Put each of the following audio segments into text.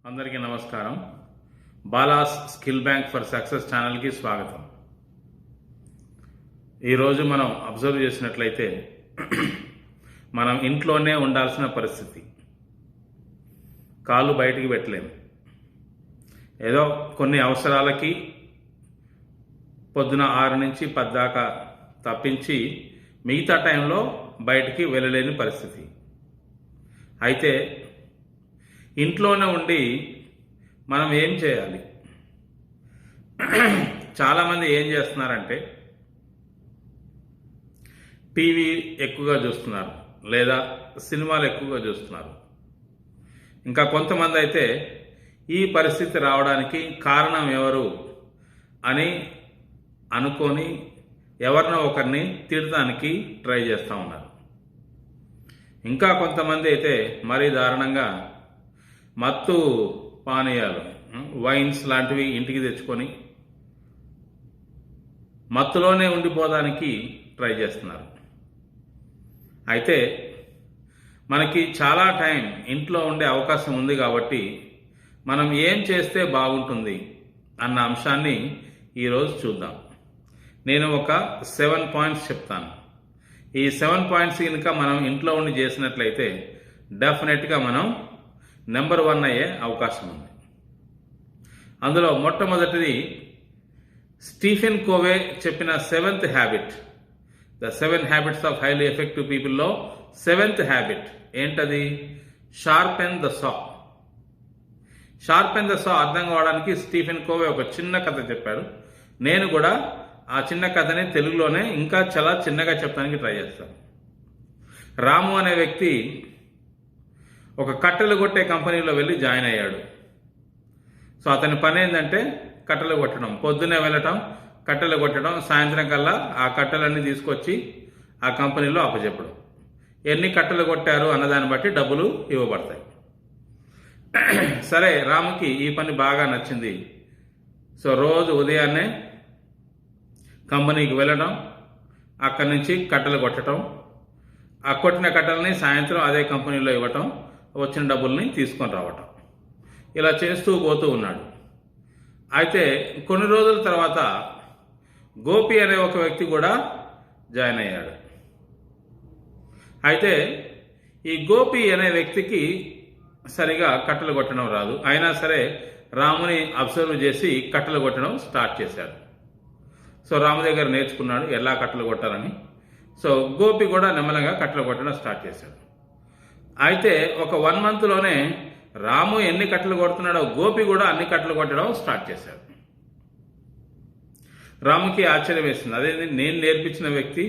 అందరికీ నమస్కారం. Bala's skill bank for success ఛానల్కి స్వాగతం. ఈరోజు మనం అబ్జర్వ్ చేసినట్లయితే మనం ఇంట్లోనే ఉండాల్సిన పరిస్థితి. కాళ్ళు బయటికి పెట్టలేము. ఏదో కొన్ని అవసరాలకి పొద్దున 6 నుంచి 10 దాకా తప్పించి మిగతా టైంలో బయటికి వెళ్ళలేని పరిస్థితి. అయితే ఇంట్లోనే ఉండి మనం ఏం చేయాలి? చాలామంది ఏం చేస్తున్నారంటే టీవీ ఎక్కువగా చూస్తున్నారు, లేదా సినిమాలు ఎక్కువగా చూస్తున్నారు. ఇంకా కొంతమంది అయితే ఈ పరిస్థితి రావడానికి కారణం ఎవరు అని అనుకొని ఎవరినో ఒకరిని తిడటానికి ట్రై చేస్తూ ఉన్నారు. ఇంకా కొంతమంది అయితే మరీ దారుణంగా మత్తు పానీయాలు, వైన్స్ లాంటివి ఇంటికి తెచ్చుకొని మత్తులోనే ఉండిపోవడానికి ట్రై చేస్తున్నారు. అయితే మనకి చాలా టైం ఇంట్లో ఉండే అవకాశం ఉంది కాబట్టి మనం ఏం చేస్తే బాగుంటుంది అన్న అంశాన్ని ఈరోజు చూద్దాం. నేను ఒక 7 పాయింట్స్ చెప్తాను. ఈ 7 పాయింట్స్ కనుక మనం ఇంట్లో ఉండి చేసినట్లయితే డెఫినెట్గా మనం నెంబర్ 1 అయ్యే అవకాశం ఉంది. అందులో మొట్టమొదటిది స్టీఫెన్ కోవే చెప్పిన 7th habit, the 7 habits of highly effective పీపుల్లో 7th హ్యాబిట్ ఏంటది? Sharpen the saw. Sharpen the saw అర్థం కావడానికి స్టీఫెన్ కోవే ఒక చిన్న కథ చెప్పాడు. నేను కూడా ఆ చిన్న కథని తెలుగులోనే ఇంకా చాలా చిన్నగా చెప్పడానికి ట్రై చేస్తాను. రాము అనే వ్యక్తి ఒక కట్టెలు కొట్టే కంపెనీలో వెళ్ళి జాయిన్ అయ్యాడు. సో అతని పని ఏంటంటే కట్టెలు కొట్టడం, పొద్దున్నే వెళ్ళటం, కట్టెలు కొట్టడం, సాయంత్రం కల్లా ఆ కట్టెలన్నీ తీసుకొచ్చి ఆ కంపెనీలో అప్పచెప్పడం. ఎన్ని కట్టెలు కొట్టారు అన్నదాన్ని బట్టి డబ్బులు ఇవ్వబడతాయి. సరే, రాముకి ఈ పని బాగా నచ్చింది. సో రోజు ఉదయాన్నే కంపెనీకి వెళ్ళడం, అక్కడి నుంచి కట్టెలు కొట్టడం, ఆ కొట్టిన కట్టెలని సాయంత్రం అదే కంపెనీలో ఇవ్వటం, వచ్చిన డబ్బుల్ని తీసుకొని రావటం, ఇలా చేస్తూ పోతూ ఉన్నాడు. అయితే కొన్ని రోజుల తర్వాత గోపి అనే ఒక వ్యక్తి కూడా జాయిన్ అయ్యాడు. అయితే ఈ గోపి అనే వ్యక్తికి సరిగా కట్టెలు కొట్టడం రాదు. అయినా సరే రాముని అబ్జర్వ్ చేసి కట్టెలు కొట్టడం స్టార్ట్ చేశాడు. సో రాము దగ్గర నేర్చుకున్నాడు ఎలా కట్టెలు కొట్టాలని. సో గోపి కూడా నెమ్మదిగా కట్టెలు కొట్టడం స్టార్ట్ చేశాడు. అయితే ఒక 1 మంత్లోనే రాము ఎన్ని కట్టెలు కొడుతున్నాడో గోపి కూడా అన్ని కట్టెలు కొట్టడం స్టార్ట్ చేశాడు. రాముకి ఆశ్చర్యం వేసింది. అదేంటి, నేను నేర్పించిన వ్యక్తి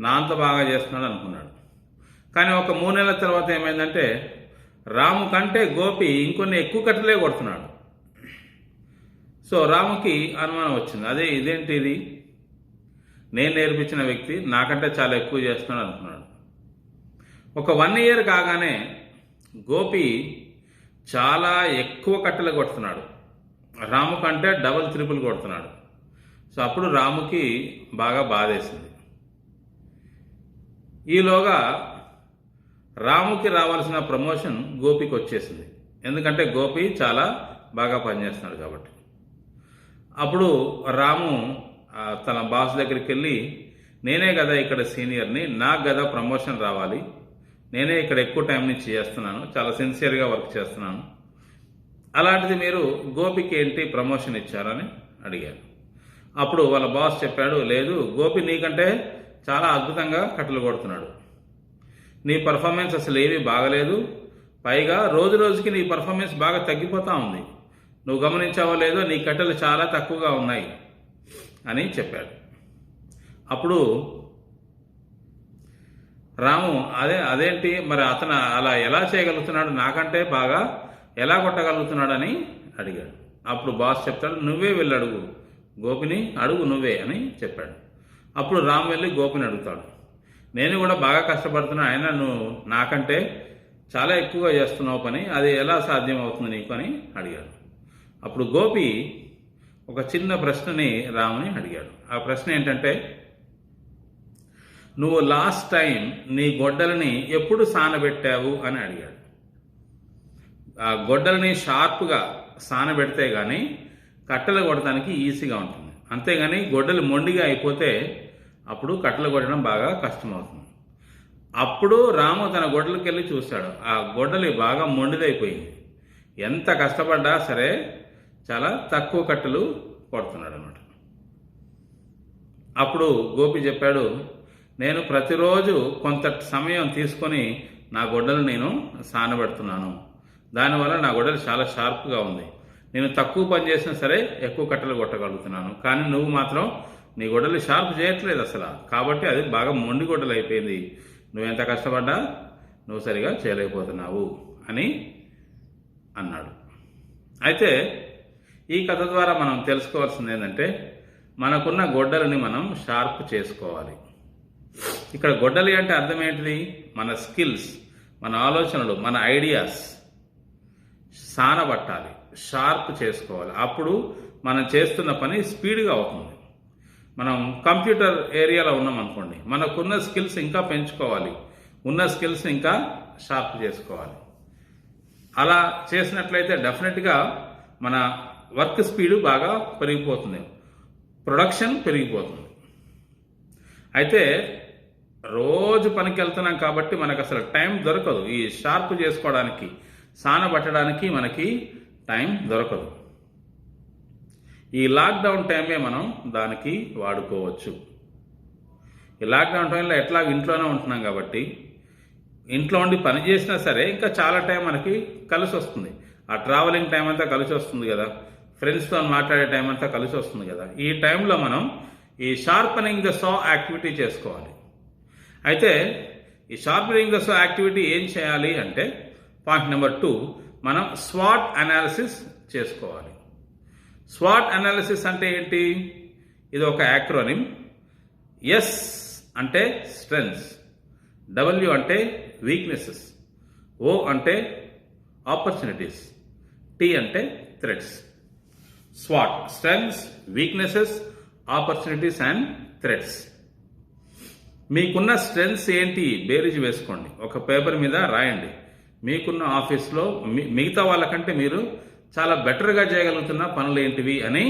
నా అంత బాగా చేస్తున్నాడు అనుకున్నాడు. కానీ ఒక 3 నెలల తర్వాత ఏమైందంటే రాము కంటే గోపి ఇంకొన్ని ఎక్కువ కట్టెలే కొడుతున్నాడు. సో రాముకి అనుమానం వచ్చింది. ఇదేంటి ఇది, నేను నేర్పించిన వ్యక్తి నాకంటే చాలా ఎక్కువ చేస్తున్నాడు అనుకున్నాడు. ఒక 1 ఇయర్ కాగానే గోపి చాలా ఎక్కువ కట్టెలు కొడుతున్నాడు. రాము కంటే డబుల్ త్రిపుల్ కొడుతున్నాడు. సో అప్పుడు రాముకి బాగా బాధేసింది. ఈలోగా రాముకి రావాల్సిన ప్రమోషన్ గోపికి వచ్చేసింది. ఎందుకంటే గోపి చాలా బాగా పనిచేస్తున్నాడు కాబట్టి. అప్పుడు రాము తన బాస్ దగ్గరికి వెళ్ళి, నేనే కదా ఇక్కడ సీనియర్ని, నాకు కదా ప్రమోషన్ రావాలి, నేనే ఇక్కడ ఎక్కువ టైం నుంచి చేస్తున్నాను, చాలా సిన్సియర్గా వర్క్ చేస్తున్నాను, అలాంటిది మీరు గోపికి ఏంటి ప్రమోషన్ ఇచ్చారని అడిగారు. అప్పుడు వాళ్ళ బాస్ చెప్పాడు, లేదు, గోపి నీకంటే చాలా అద్భుతంగా కట్టెలు కొడుతున్నాడు, నీ పర్ఫార్మెన్స్ అసలు ఏమీ బాగలేదు, పైగా రోజు రోజుకి నీ పర్ఫార్మెన్స్ బాగా తగ్గిపోతూ ఉంది, నువ్వు గమనించావో లేదో నీ కట్టెలు చాలా తక్కువగా ఉన్నాయి అని చెప్పాడు. అప్పుడు రాము అదేంటి మరి అతను అలా ఎలా చేయగలుగుతున్నాడు, నాకంటే బాగా ఎలా కొట్టగలుగుతున్నాడు అని అడిగాడు. అప్పుడు బాస్ చెప్తాడు, నువ్వే వెళ్ళి అడుగు, గోపిని అడుగు నువ్వే అని చెప్పాడు. అప్పుడు రాము వెళ్ళి గోపిని అడుగుతాడు, నేను కూడా బాగా కష్టపడుతున్నా, అయినా నువ్వు నాకంటే చాలా ఎక్కువగా చేస్తున్నావు పని, అది ఎలా సాధ్యం అవుతుంది నీకు అని అడిగాడు. అప్పుడు గోపి ఒక చిన్న ప్రశ్నని రాముని అడిగాడు. ఆ ప్రశ్న ఏంటంటే, నువ్వు లాస్ట్ టైం నీ గొడ్డలని ఎప్పుడు సానబెట్టావు అని అడిగాడు. ఆ గొడ్డలిని షార్ప్గా సానబెడితే కానీ కట్టెలు కొట్టడానికి ఈజీగా ఉంటుంది. అంతేగాని గొడ్డలి మొండిగా అయిపోతే అప్పుడు కట్టెలు కొట్టడం బాగా కష్టమవుతుంది. అప్పుడు రాము తన గొడ్డలికి వెళ్ళి చూశాడు. ఆ గొడ్డలి బాగా మొండిదైపోయింది. ఎంత కష్టపడ్డా సరే చాలా తక్కువ కట్టెలు కొడుతున్నాడు అనమాట. అప్పుడు గోపి చెప్పాడు, నేను ప్రతిరోజు కొంత సమయం తీసుకొని నా గొడ్డలు నేను సానబెడుతున్నాను. దానివల్ల నా గొడ్డలు చాలా షార్ప్గా ఉంది. నేను తక్కువ పని చేసినా సరే ఎక్కువ కట్టెలు కొట్టగలుగుతున్నాను. కానీ నువ్వు మాత్రం నీ గొడ్డలు షార్ప్ చేయట్లేదు అసలు. కాబట్టి అది బాగా మొండి గొడ్డలు అయిపోయింది. నువ్వెంత కష్టపడ్డా నువ్వు సరిగా చేయలేకపోతున్నావు అని అన్నాడు. అయితే ఈ కథ ద్వారా మనం తెలుసుకోవాల్సింది ఏంటంటే, మనకున్న గొడ్డలిని మనం షార్ప్ చేసుకోవాలి. ఇక్కడ గొడ్డలి అంటే అర్థం ఏంటిది? మన స్కిల్స్, మన ఆలోచనలు, మన ఐడియాస్ సానబట్టాలి, షార్ప్ చేసుకోవాలి. అప్పుడు మనం చేస్తున్న పని స్పీడ్గా అవుతుంది. మనం కంప్యూటర్ ఏరియాలో ఉన్నాం అనుకోండి, మనకున్న స్కిల్స్ ఇంకా పెంచుకోవాలి, ఉన్న స్కిల్స్ ఇంకా షార్ప్ చేసుకోవాలి. అలా చేసినట్లయితే డెఫినెట్గా మన వర్క్ స్పీడ్ బాగా పెరిగిపోతుంది, ప్రొడక్షన్ పెరిగిపోతుంది. అయితే రోజు పనికి వెళ్తున్నాం కాబట్టి మనకు అసలు టైం దొరకదు. ఈ షార్ప్ చేసుకోవడానికి, సానబట్టడానికి మనకి టైం దొరకదు. ఈ లాక్డౌన్ టైమే మనం దానికి వాడుకోవచ్చు. ఈ లాక్డౌన్ టైంలో ఎట్లా ఇంట్లోనే ఉంటున్నాం కాబట్టి ఇంట్లో ఉండి పని చేసినా సరే ఇంకా చాలా టైం మనకి కలిసి వస్తుంది. ఆ ట్రావెలింగ్ టైం అంతా కలిసి వస్తుంది కదా, ఫ్రెండ్స్తో మాట్లాడే టైం అంతా కలిసి వస్తుంది కదా. ఈ టైంలో మనం ఈ షార్పనింగ్ ద సా యాక్టివిటీ చేసుకోవాలి. అయితే ఈ షార్పనింగ్ ద సా యాక్టివిటీ ఏం చేయాలి అంటే, పాయింట్ నెంబర్ 2, మనం స్వాట్ అనాలిసిస్ చేసుకోవాలి. స్వాట్ అనాలిసిస్ అంటే ఏంటి? ఇది ఒక యాక్రోనిమ్. ఎస్ అంటే స్ట్రెంగ్స్, డబ్ల్యూ అంటే వీక్నెసెస్, ఓ అంటే ఆపర్చునిటీస్, టీ అంటే threats. Swat: strengths, weaknesses, opportunities and threats. మీకున్న స్ట్రెంగ్స్ ఏంటి బేరీజ్ వేసుకోండి, ఒక పేపర్ మీద రాయండి. మీకున్న ఆఫీస్లో మిగతా వాళ్ళకంటే మీరు చాలా బెటర్గా చేయగలుగుతున్న పనులు ఏంటివి అని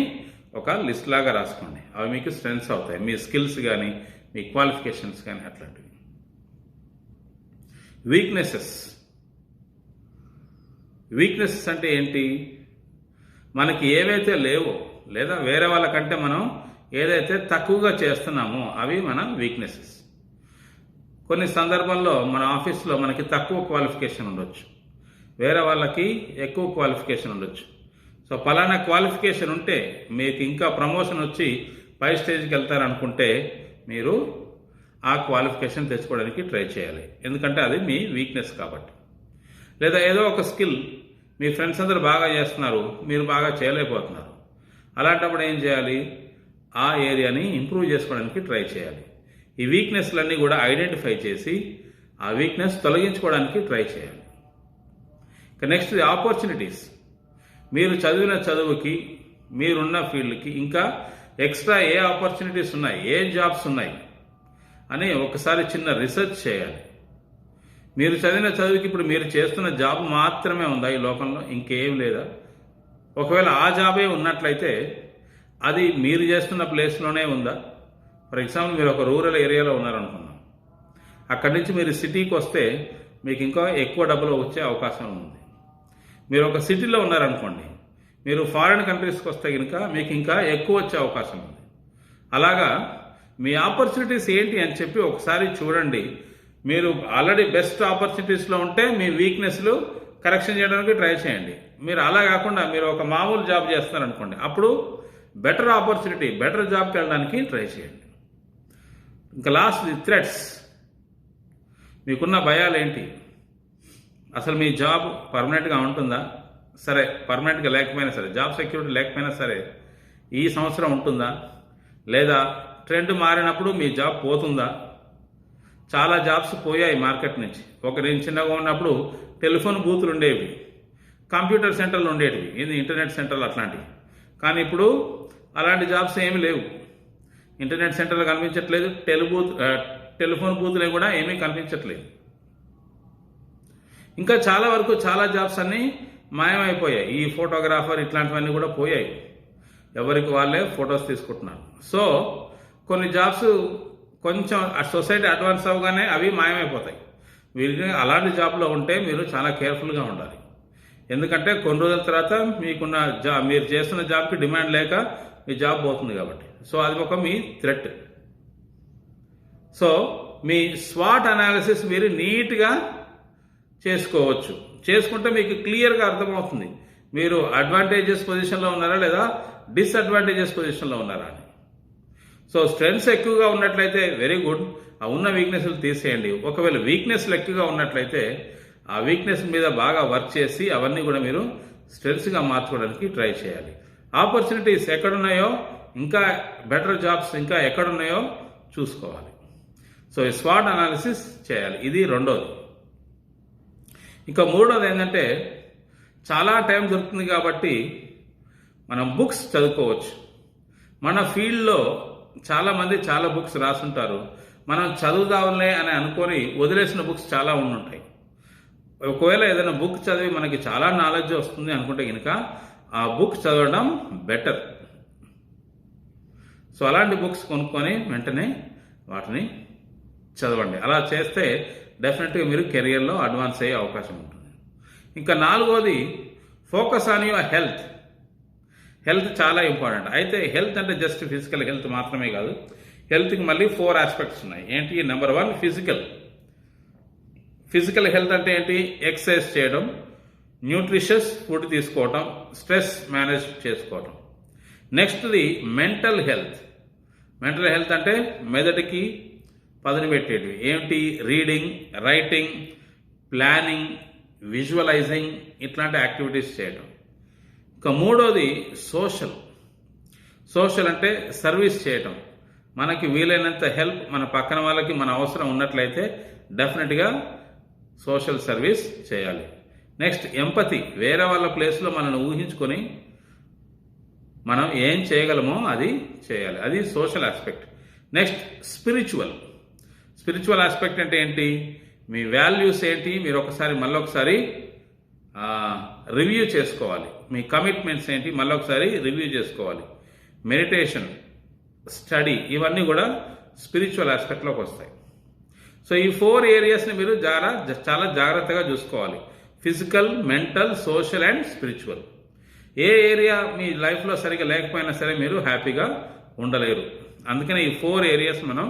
ఒక లిస్ట్ లాగా రాసుకోండి. అవి మీకు స్ట్రెంగ్స్ అవుతాయి, మీ స్కిల్స్ కానీ మీ క్వాలిఫికేషన్స్ కానీ అట్లాంటివి. వీక్నెసెస్ అంటే ఏంటి? మనకి ఏవైతే లేవో లేదా వేరే వాళ్ళకంటే మనం ఏదైతే తక్కువగా చేస్తున్నామో అవి మన వీక్నెసెస్. కొన్ని సందర్భాల్లో మన ఆఫీస్లో మనకి తక్కువ క్వాలిఫికేషన్ ఉండొచ్చు, వేరే వాళ్ళకి ఎక్కువ క్వాలిఫికేషన్ ఉండొచ్చు. సో పలానా క్వాలిఫికేషన్ ఉంటే మీకు ఇంకా ప్రమోషన్ వచ్చి పై స్టేజ్కి వెళ్తారనుకుంటే మీరు ఆ క్వాలిఫికేషన్ తెచ్చుకోవడానికి ట్రై చేయాలి, ఎందుకంటే అది మీ వీక్నెస్ కాబట్టి. లేదా ఏదో ఒక స్కిల్ మీ ఫ్రెండ్స్ అందరూ బాగా చేస్తున్నారు, మీరు బాగా చేయలేకపోతున్నారు. అలాంటప్పుడు ఏం చేయాలి? ఆ ఏరియాని ఇంప్రూవ్ చేసుకోవడానికి ట్రై చేయాలి. ఈ వీక్నెస్లన్నీ కూడా ఐడెంటిఫై చేసి ఆ వీక్నెస్ తొలగించుకోవడానికి ట్రై చేయాలి. ఇక నెక్స్ట్ ఆపర్చునిటీస్. మీరు చదివిన చదువుకి, మీరున్న ఫీల్డ్కి ఇంకా ఎక్స్ట్రా ఏ ఆపర్చునిటీస్ ఉన్నాయి, ఏ జాబ్స్ ఉన్నాయి అని ఒకసారి చిన్న రీసెర్చ్ చేయాలి. మీరు చదివిన చదువుకి ఇప్పుడు మీరు చేస్తున్న జాబ్ మాత్రమే ఉందా ఈ లోకంలో, ఇంకేం లేదా? ఒకవేళ ఆ జాబే ఉన్నట్లయితే అది మీరు చేస్తున్న ప్లేస్లోనే ఉందా? ఫర్ ఎగ్జాంపుల్ మీరు ఒక రూరల్ ఏరియాలో ఉన్నారనుకున్నాం, అక్కడి నుంచి మీరు సిటీకి వస్తే మీకు ఇంకా ఎక్కువ డబ్బులు వచ్చే అవకాశం ఉంది. మీరు ఒక సిటీలో ఉన్నారనుకోండి, మీరు ఫారిన్ కంట్రీస్కి వస్తే కనుక మీకు ఇంకా ఎక్కువ వచ్చే అవకాశం ఉంది. అలాగా మీ ఆపర్చునిటీస్ ఏంటి అని చెప్పి ఒకసారి చూడండి. మీరు ఆల్రెడీ బెస్ట్ ఆపర్చునిటీస్లో ఉంటే మీ వీక్నెస్లు కరెక్షన్ చేయడానికి ట్రై చేయండి. మీరు అలా కాకుండా మీరు ఒక మామూలు జాబ్ చేస్తారనుకోండి, అప్పుడు బెటర్ ఆపర్చునిటీ, బెటర్ జాబ్కి వెళ్ళడానికి ట్రై చేయండి. ఇంకా లాస్ట్ థ్రెట్స్. మీకున్న భయాలు ఏంటి? అసలు మీ జాబ్ పర్మనెంట్గా ఉంటుందా? సరే, పర్మనెంట్గా లేకపోయినా సరే, జాబ్ సెక్యూరిటీ లేకపోయినా సరే ఈ సంవత్సరం ఉంటుందా? లేదా ట్రెండ్ మారినప్పుడు మీ జాబ్ పోతుందా? చాలా జాబ్స్ పోయాయి మార్కెట్ నుంచి. నేను చిన్నగా ఉన్నప్పుడు టెలిఫోన్ బూతులు ఉండేవి, కంప్యూటర్ సెంటర్లు ఉండేటివి, ఇది ఇంటర్నెట్ సెంటర్లు అట్లాంటివి. కానీ ఇప్పుడు అలాంటి జాబ్స్ ఏమీ లేవు. ఇంటర్నెట్ సెంటర్లు కనిపించట్లేదు, టెలిఫోన్ బూతులు కూడా ఏమీ కనిపించట్లేదు. ఇంకా చాలా వరకు చాలా జాబ్స్ అన్నీ మాయమైపోయాయి. ఈ ఫోటోగ్రాఫర్ ఇట్లాంటివన్నీ కూడా పోయాయి. ఎవరికి వాళ్ళే ఫొటోస్ తీసుకుంటున్నారు. సో కొన్ని జాబ్స్ కొంచెం సొసైటీ అడ్వాన్స్ అవ్వగానే అవి మాయమైపోతాయి. వీరికి అలాంటి జాబ్లో ఉంటే మీరు చాలా కేర్ఫుల్గా ఉండాలి. ఎందుకంటే కొన్ని రోజుల తర్వాత మీకున్న మీరు చేస్తున్న జాబ్కి డిమాండ్ లేక మీ జాబ్ పోతుంది కాబట్టి. సో అది ఒక మీ థ్రెట్. సో మీ స్వాట్ అనాలిసిస్ మీరు నీట్గా చేసుకోవచ్చు. చేసుకుంటే మీకు క్లియర్గా అర్థమవుతుంది మీరు అడ్వాంటేజెస్ పొజిషన్లో ఉన్నారా లేదా డిసడ్వాంటేజెస్ పొజిషన్లో ఉన్నారా అని. సో స్ట్రెంగ్స్ ఎక్కువగా ఉన్నట్లయితే వెరీ గుడ్, ఆ ఉన్న వీక్నెస్లు తీసేయండి. ఒకవేళ వీక్నెస్లు ఎక్కువగా ఉన్నట్లయితే ఆ వీక్నెస్ మీద బాగా వర్క్ చేసి అవన్నీ కూడా మీరు స్ట్రెంగ్స్గా మార్చుకోవడానికి ట్రై చేయాలి. ఆపర్చునిటీస్ ఎక్కడున్నాయో, ఇంకా బెటర్ జాబ్స్ ఇంకా ఎక్కడున్నాయో చూసుకోవాలి. సో ఈ స్వాట్ అనాలిసిస్ చేయాలి. ఇది రెండోది. ఇంకా మూడోది ఏంటంటే చాలా టైం దొరుకుతుంది కాబట్టి మనం బుక్స్ చదువుకోవచ్చు. మన ఫీల్డ్లో చాలామంది చాలా బుక్స్ రాసుంటారు. మనం చదువుదాంలే అని అనుకొని వదిలేసిన బుక్స్ చాలా ఉండుంటాయి. ఒకవేళ ఏదైనా బుక్ చదివి మనకి చాలా నాలెడ్జ్ వస్తుంది అనుకుంటే కనుక ఆ బుక్ చదవడం బెటర్. సో అలాంటి బుక్స్ కొనుక్కొని వెంటనే వాటిని చదవండి. అలా చేస్తే డెఫినెట్గా మీరు కెరియర్లో అడ్వాన్స్ అయ్యే అవకాశం ఉంటుంది. ఇంకా నాలుగోది focus on your health. Health చాలా ఇంపార్టెంట్. అయితే హెల్త్ అంటే జస్ట్ ఫిజికల్ హెల్త్ మాత్రమే కాదు. హెల్త్కి మళ్ళీ 4 ఆస్పెక్ట్స్ ఉన్నాయి. ఏంటి? నెంబర్ 1 ఫిజికల్ హెల్త్ అంటే ఏంటి? ఎక్సర్సైజ్ చేయడం, న్యూట్రిషియస్ ఫుడ్ తీసుకోవటం, స్ట్రెస్ మేనేజ్ చేసుకోవటం. నెక్స్ట్ది మెంటల్ హెల్త్. మెంటల్ హెల్త్ అంటే మెదడుకి పదును పెట్టేటివి. ఏమిటి? రీడింగ్, రైటింగ్, ప్లానింగ్, విజువలైజింగ్ ఇట్లాంటి యాక్టివిటీస్ చేయడం. ఇంకా మూడోది సోషల్ అంటే సర్వీస్ చేయటం. మనకి వీలైనంత హెల్ప్ మన పక్కన వాళ్ళకి మన అవసరం ఉన్నట్లయితే డెఫినెట్గా సోషల్ సర్వీస్ చేయాలి. Next empathy. వేరే వాళ్ళ ప్లేస్లో మనల్ని ఊహించుకొని మనం ఏం చేయగలమో అది చేయాలి. అది social aspect. Next spiritual aspect అంటే ఏంటి? మీ వాల్యూస్ ఏంటి మీరు మళ్ళొకసారి రివ్యూ చేసుకోవాలి. మీ కమిట్మెంట్స్ ఏంటి మళ్ళొకసారి రివ్యూ చేసుకోవాలి. మెడిటేషన్, స్టడీ ఇవన్నీ కూడా స్పిరిచువల్ ఆస్పెక్ట్లోకి వస్తాయి. సో ఈ 4 ఏరియాస్ని మీరు చాలా జాగ్రత్తగా చూసుకోవాలి. Physical, mental, social and spiritual. ఏ ఏరియా మీ లైఫ్లో సరిగా లేకపోయినా సరే మీరు హ్యాపీగా ఉండలేరు. అందుకనే ఈ 4 ఏరియాస్ మనం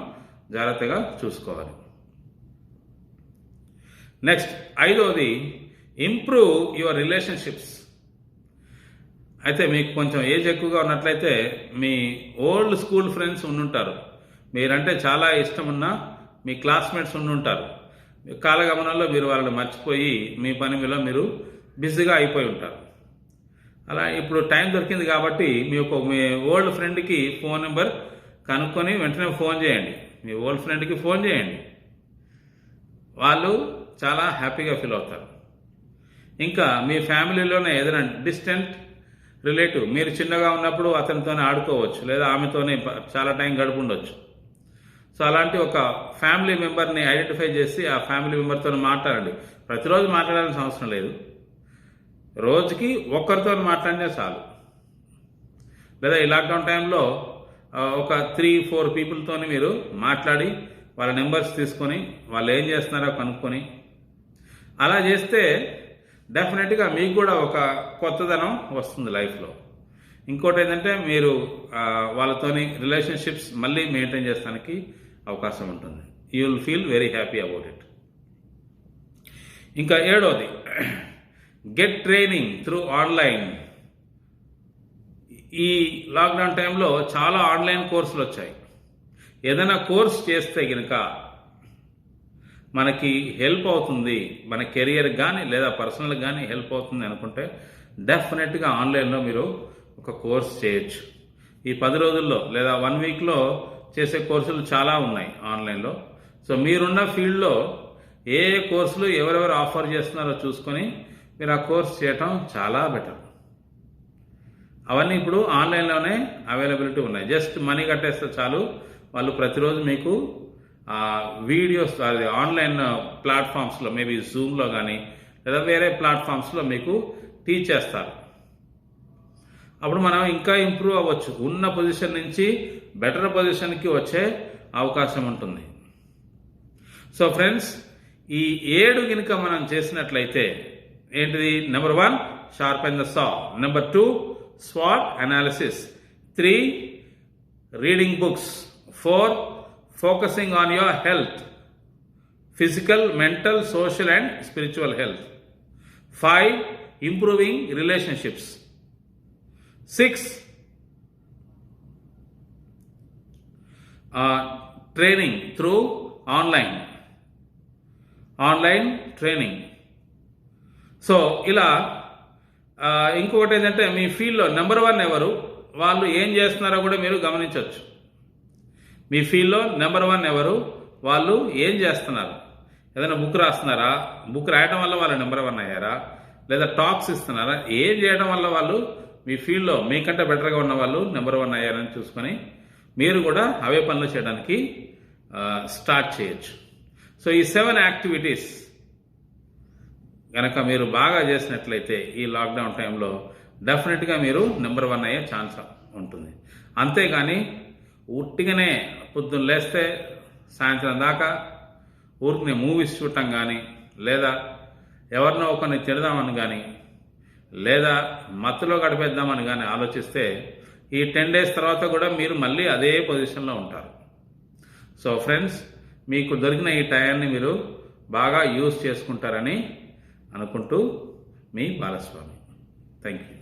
జాగ్రత్తగా చూసుకోవాలి. నెక్స్ట్ 5వది ఇంప్రూవ్ యువర్ రిలేషన్షిప్స్. అయితే మీకు కొంచెం ఏజ్ ఎక్కువగా ఉన్నట్లయితే మీ ఓల్డ్ స్కూల్ ఫ్రెండ్స్ ఉండుంటారు. మీరంటే చాలా ఇష్టం ఉన్న మీ క్లాస్మేట్స్ ఉండుంటారు. కాలగమనంలో మీరు వాళ్ళని మర్చిపోయి మీ పని మీద మీరు బిజీగా అయిపోయి ఉంటారు. అలా ఇప్పుడు టైం దొరికింది కాబట్టి మీ ఓల్డ్ ఫ్రెండ్కి ఫోన్ నెంబర్ కనుక్కొని వెంటనే ఫోన్ చేయండి. మీ ఓల్డ్ ఫ్రెండ్కి ఫోన్ చేయండి. వాళ్ళు చాలా హ్యాపీగా ఫీల్ అవుతారు. ఇంకా మీ ఫ్యామిలీలోనే ఏదైనా డిస్టెంట్ రిలేటివ్ మీరు చిన్నగా ఉన్నప్పుడు అతనితోనే ఆడుకోవచ్చు, లేదా ఆమెతోనే చాలా టైం గడుపుండొచ్చు. సో అలాంటి ఒక ఫ్యామిలీ మెంబర్ని ఐడెంటిఫై చేసి ఆ ఫ్యామిలీ మెంబర్తో మాట్లాడండి. ప్రతిరోజు మాట్లాడాల్సిన అవసరం లేదు. రోజుకి ఒక్కరితో మాట్లాడితే చాలు. లేదా ఈ లాక్డౌన్ టైంలో ఒక 3-4 పీపుల్తో మీరు మాట్లాడి వాళ్ళ నెంబర్స్ తీసుకొని వాళ్ళు ఏం చేస్తున్నారో కనుక్కొని అలా చేస్తే డెఫినెట్గా మీకు కూడా ఒక కొత్తదనం వస్తుంది లైఫ్లో. ఇంకోటి ఏంటంటే మీరు వాళ్ళతోని రిలేషన్షిప్స్ మళ్ళీ మెయింటైన్ చేస్తానికి అవకాశం ఉంటుంది. You will feel very happy about it. ఇంకా 7వది గెట్ ట్రైనింగ్ త్రూ ఆన్లైన్. ఈ లాక్డౌన్ టైంలో చాలా ఆన్లైన్ కోర్సులు వచ్చాయి. ఏదైనా కోర్స్ చేస్తే కనుక మనకి హెల్ప్ అవుతుంది, మన కెరియర్ కానీ లేదా పర్సనల్గా కానీ హెల్ప్ అవుతుంది అనుకుంటే డెఫినెట్గా ఆన్లైన్లో మీరు ఒక కోర్స్ చేయొచ్చు. ఈ 10 రోజుల్లో లేదా 1 వీక్లో చేసే కోర్సులు చాలా ఉన్నాయి ఆన్లైన్లో. సో మీరున్న ఫీల్డ్లో ఏ కోర్సులు ఎవరెవరు ఆఫర్ చేస్తున్నారో చూసుకొని మీరు ఆ కోర్స్ చేయటం చాలా బెటర్. అవన్నీ ఇప్పుడు ఆన్లైన్లోనే అవైలబిలిటీ ఉన్నాయి. జస్ట్ మనీ కట్టేస్తే చాలు. వాళ్ళు ప్రతిరోజు మీకు వీడియోస్ ఆన్లైన్ ప్లాట్ఫామ్స్లో మేబీ జూమ్లో కానీ లేదా వేరే ప్లాట్ఫామ్స్లో మీకు టీచ్ చేస్తారు. అప్పుడు మనం ఇంకా ఇంప్రూవ్ అవ్వచ్చు, ఉన్న పొజిషన్ నుంచి బెటర్ పొజిషన్కి వచ్చే అవకాశం ఉంటుంది. సో ఫ్రెండ్స్, ఈ 7 కనుక మనం చేసినట్లయితే ఏంటిది? Number 1 sharpen the saw, number 2 swat analysis, 3 reading books, 4 focusing on your health, physical, mental, social and spiritual health, 5 improving relationships, 6 training through online training. So ఇలా ఇంకొకటి ఏంటంటే, మీ ఫీల్డ్లో నెంబర్ 1 ఎవరు, వాళ్ళు ఏం చేస్తున్నారో కూడా మీరు గమనించవచ్చు. మీ ఫీల్డ్లో నెంబర్ 1 ఎవరు, వాళ్ళు ఏం చేస్తున్నారు, ఏదైనా బుక్ రాస్తున్నారా, బుక్ రాయడం వల్ల వాళ్ళు నెంబర్ 1 అయ్యారా, లేదా టాక్స్ ఇస్తున్నారా, ఏం చేయడం వల్ల వాళ్ళు మీ ఫీల్డ్లో మీకంటే బెటర్గా ఉన్న వాళ్ళు నెంబర్ 1 అయ్యారని చూసుకొని మీరు కూడా అవే పనులు చేయడానికి స్టార్ట్ చేయొచ్చు. సో ఈ 7 యాక్టివిటీస్ కనుక మీరు బాగా చేసినట్లయితే ఈ లాక్డౌన్ టైంలో డెఫినెట్గా మీరు నెంబర్ 1 అయ్యే ఛాన్స్ ఉంటుంది. అంతేగాని ఉట్టిగానే పొద్దున్న లేస్తే సాయంత్రం దాకా ఊరికి మూవీస్ చూడటం కానీ, లేదా ఎవరినో ఒకరిని తిడదామని కానీ, లేదా మత్తులో గడిపేద్దామని కానీ ఆలోచిస్తే ఈ 10 days తర్వాత కూడా మీరు మళ్ళీ అదే పొజిషన్లో ఉంటారు. సో ఫ్రెండ్స్, మీకు దొరికిన ఈ టైంని మీరు బాగా యూజ్ చేసుకుంటారని అనుకుంటూ మీ బాలస్వామి. Thank you.